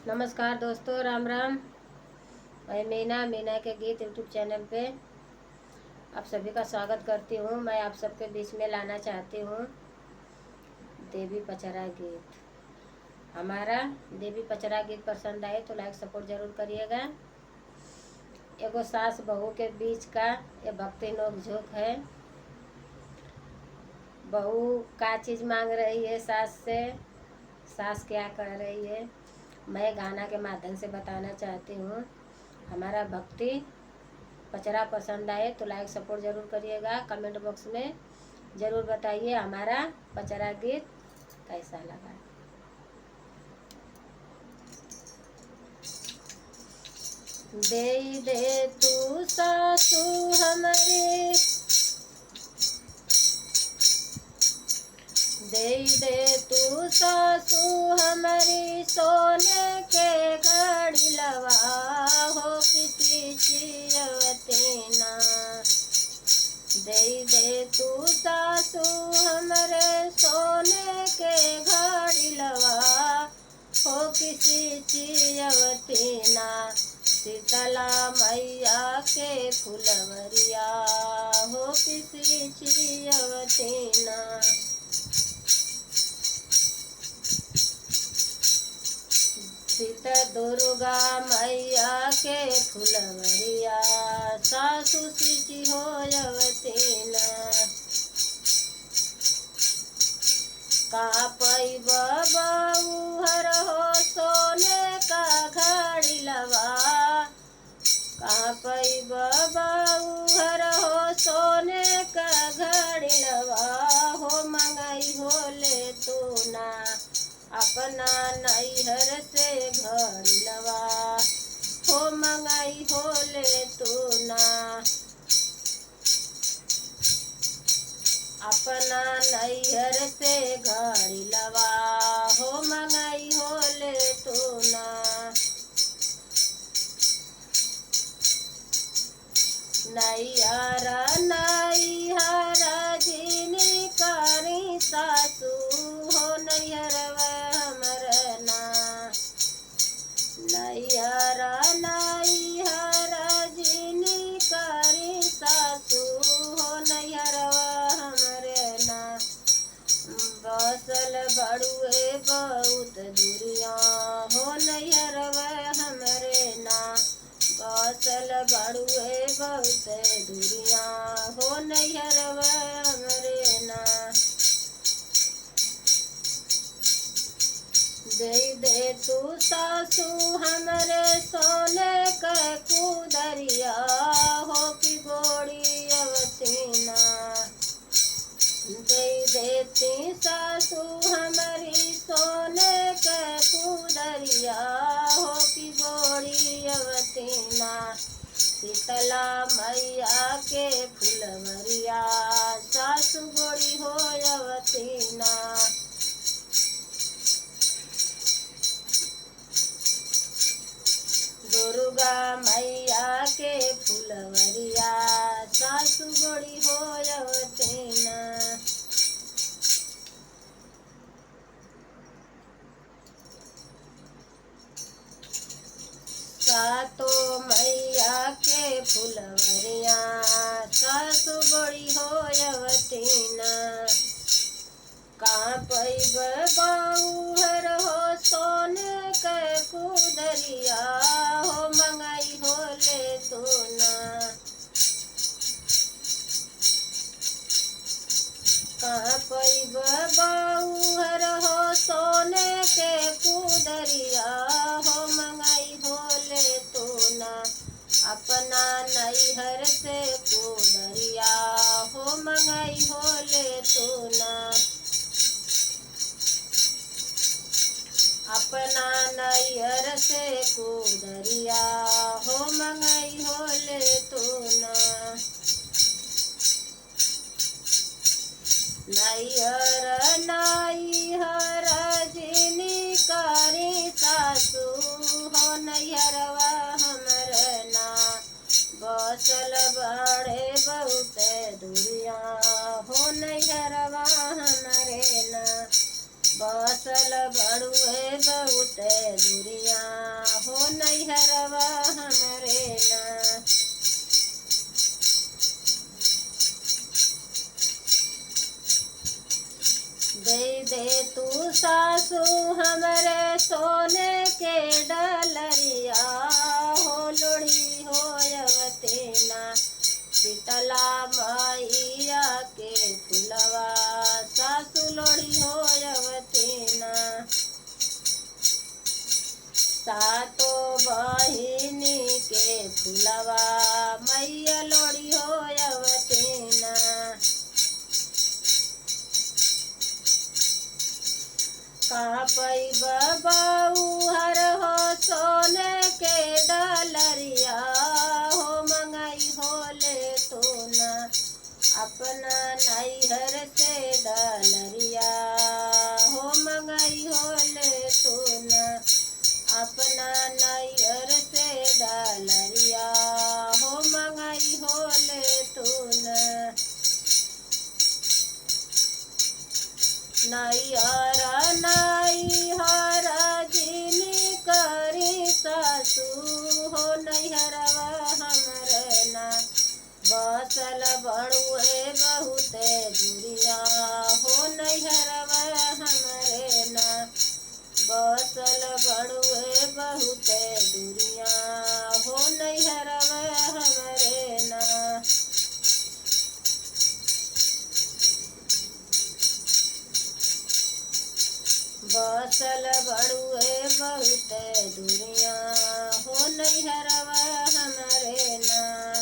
नमस्कार दोस्तों, राम राम। मैं मीना के गीत यूट्यूब चैनल पे आप सभी का स्वागत करती हूँ। मैं आप सबके बीच में लाना चाहती हूँ देवी पचरा गीत। हमारा देवी पचरा गीत पसंद आए तो लाइक सपोर्ट जरूर करिएगा। एगो सास बहू के बीच का ये भक्ति नोक झोंक है। बहू का चीज़ मांग रही है सास से, सास क्या कर रही है, मैं गाना के माध्यम से बताना चाहती हूँ। हमारा भक्ति पचरा पसंद आए तो लाइक सपोर्ट ज़रूर करिएगा। कमेंट बॉक्स में ज़रूर बताइए हमारा पचरा गीत कैसा लगा। दे दे तू सासू हमारे, दे तू सासू हमारी सोने के घड़ी लवा हो किसी चियवती ना। दे तू सासू हमारे सोने के घड़ी लवा हो किसी चियवती ना। शीतला मैया के फुलवरिया हो किसी चियवती ना। सीता दुर्गा मैया के फुलवरिया सासु सिची होयवती ना। का पैब बाबू हर हो सोने का घड़ी लवा। का पैब बाबू हर हो सोने का घड़ी लवा हो मंगाई हो ले तू ना। अपना नैहर से घड़ी लवा हो मंगाई हो ले तू ना। अपना नैहर से घड़ी लवा हो मंगाई हो ले तू ना। नैहरा नैहरा जिनी करी सासू हो नैहरवा हमर ना। नैहरा नैहरा जिनी करी सासू हो नैहरवा हमर ना। बसल बड़ुए बहुत दूरिया हो नैहरवा हमरे ना। बसल बड़ुए बहुत दूरिया हो नैहरवा हमरे ना। दे तू सासू हमरे सोने के कुदरिया हो कि गोड़ी अवती ना। दे देती सासू हमारी सोने के कुदरिया हो कि गोड़ी अवती ना। शीतला मैया के फुलवरिया सासु गोड़ी हो अवती ना। दुर्गा मैया के फुलवरिया सासु गोड़ी हो अवती ना। सातो मैया के फुलवरिया सासु गोड़ी हो अवती ना। कहाँ पैब बाऊ हर हो सोने के कुदरिया हो मंगाई हो ले तू ना। कहाँ पैब बाऊ हर हो सोने के कुदरिया हो मंगाई हो ले तू ना। अपना नैहर से कुदरिया हो मंगाई हो ले तू ना। अपना नैहर से कुदरिया हो मंगाई हो ले तू ना। नैहर नैहर जिनी करी सासू हो नैहरवा हमर ना। बसल बड़े बहुत दूरिया हो नैहरवा हमरे ना। बसल बड़ुए बहुत दूरिया सासू हमरे सोने के डलरिया हो लोढ़ी होयवते ना शीतला मैया के फुलवा सासू लोढ़ी होयवते ना सातो बहिनी के फुलवा मैया लोढ़ी होयवते ना कहाँ पई बबू हर हो सोने के डलरिया हो मंगाई होले तो ना अपना नैहर से डलरिया हो मंगाई होले तो ना अपना नैहर से डलरिया हो मंगाई होले तो ना नैहर नैहर जिनी करी सासू हो नैहरवा हमरे ना बसल बड़ुए बहुते दुरिया हो नैहरवा हमरे ना बसल बड़ुए बहुते दुरिया हो नैहरवा हमरे ना बसल बड़ुए बहुते दुरिया हो नैहरवा हमरे ना